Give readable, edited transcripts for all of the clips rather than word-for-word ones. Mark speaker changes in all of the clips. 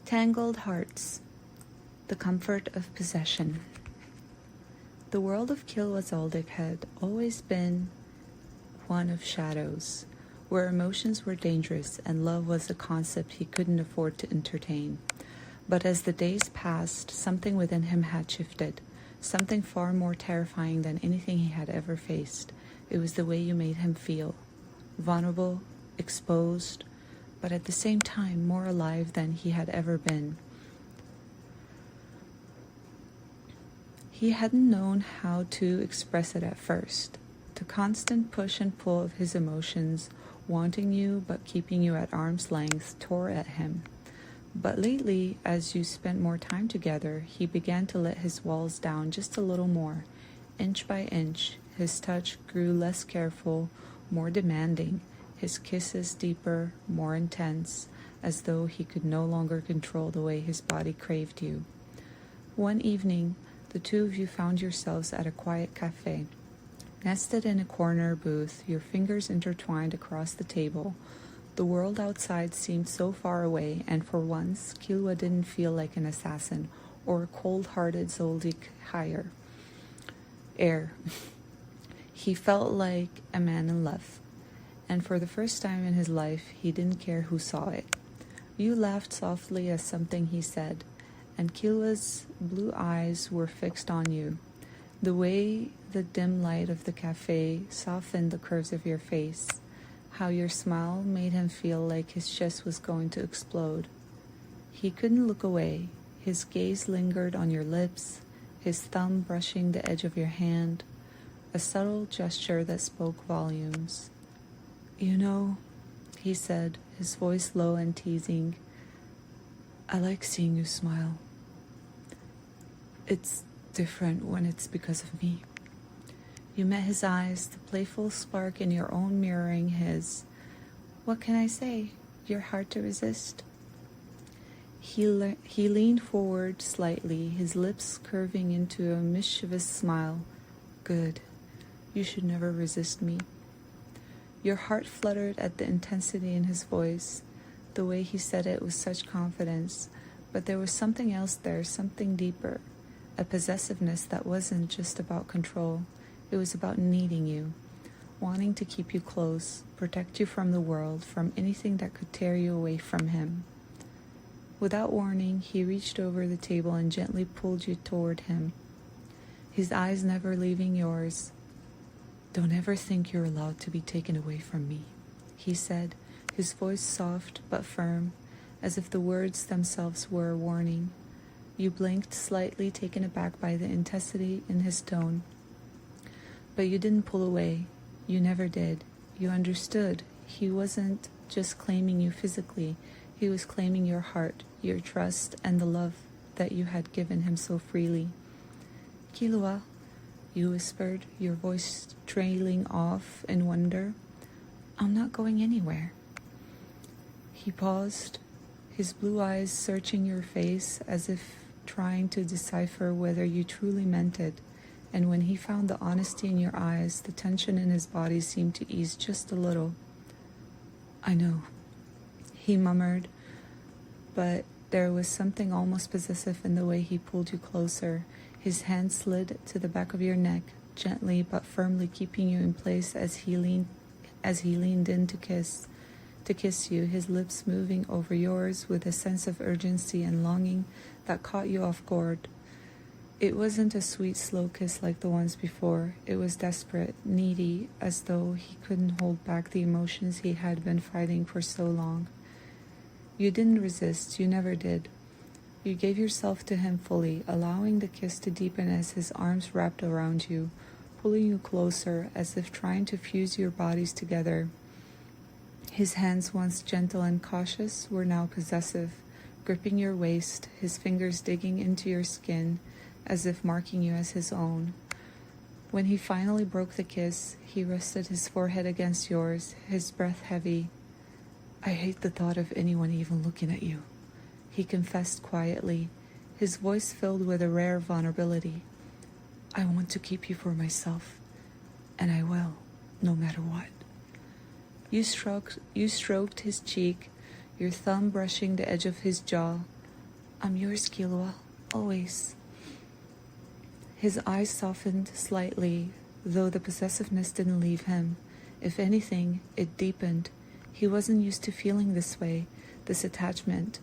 Speaker 1: Tangled hearts, the comfort of possession. The world of Killua Zoldyck had always been one of shadows, where emotions were dangerous and love was a concept he couldn't afford to entertain. But as the days passed, something within him had shifted, something far more terrifying than anything he had ever faced. It was the way you made him feel, vulnerable, exposed, but at the same time more alive than he had ever been. He hadn't known how to express it at first. The constant push and pull of his emotions, wanting you but keeping you at arm's length, tore at him. But lately, as you spent more time together, he began to let his walls down just a little more. Inch by inch, his touch grew less careful, more demanding, his kisses deeper, more intense, as though he could no longer control the way his body craved you. One evening, the two of you found yourselves at a quiet cafe. Nested in a corner booth, your fingers intertwined across the table. The world outside seemed so far away, and for once, Killua didn't feel like an assassin or a cold-hearted Zoldyck heir. He felt like a man in love, and for the first time in his life, he didn't care who saw it. You laughed softly at something he said, and Killua's blue eyes were fixed on you. The way the dim light of the cafe softened the curves of your face, how your smile made him feel like his chest was going to explode. He couldn't look away. His gaze lingered on your lips, his thumb brushing the edge of your hand, a subtle gesture that spoke volumes. "You know," he said, his voice low and teasing, "I like seeing you smile. It's different when it's because of me." You met his eyes, the playful spark in your own mirroring his. "What can I say? You're hard to resist." He leaned forward slightly, his lips curving into a mischievous smile. "Good. You should never resist me." Your heart fluttered at the intensity in his voice, the way he said it with such confidence, but there was something else there, something deeper, a possessiveness that wasn't just about control. It was about needing you, wanting to keep you close, protect you from the world, from anything that could tear you away from him. Without warning, he reached over the table and gently pulled you toward him, his eyes never leaving yours. "Don't ever think you're allowed to be taken away from me," he said, his voice soft but firm, as if the words themselves were a warning. You blinked slightly, taken aback by the intensity in his tone. But you didn't pull away. You never did. You understood. He wasn't just claiming you physically. He was claiming your heart, your trust, and the love that you had given him so freely. "Killua," you whispered, your voice trailing off in wonder. "I'm not going anywhere." He paused, his blue eyes searching your face as if trying to decipher whether you truly meant it. And when he found the honesty in your eyes, the tension in his body seemed to ease just a little. "I know," he murmured, but there was something almost possessive in the way he pulled you closer. His hand slid to the back of your neck, gently but firmly keeping you in place as he leaned in to kiss you, his lips moving over yours with a sense of urgency and longing that caught you off guard. It wasn't a sweet, slow kiss like the ones before. It was desperate, needy, as though he couldn't hold back the emotions he had been fighting for so long. You didn't resist, you never did. You gave yourself to him fully, allowing the kiss to deepen as his arms wrapped around you, pulling you closer as if trying to fuse your bodies together. His hands, once gentle and cautious, were now possessive, gripping your waist, his fingers digging into your skin, as if marking you as his own. When he finally broke the kiss, he rested his forehead against yours, his breath heavy. "I hate the thought of anyone even looking at you," he confessed quietly, his voice filled with a rare vulnerability. "I want to keep you for myself, and I will, no matter what." You stroked his cheek, your thumb brushing the edge of his jaw. I'm yours, Killua, always. His eyes softened slightly, though the possessiveness didn't leave him. If anything, it deepened. He wasn't used to feeling this way, this attachment.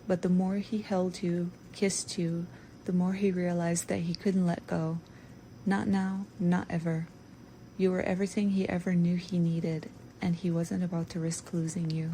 Speaker 1: But the more he held you, kissed you, the more he realized that he couldn't let go. Not now, not ever. You were everything he ever knew he needed, and he wasn't about to risk losing you.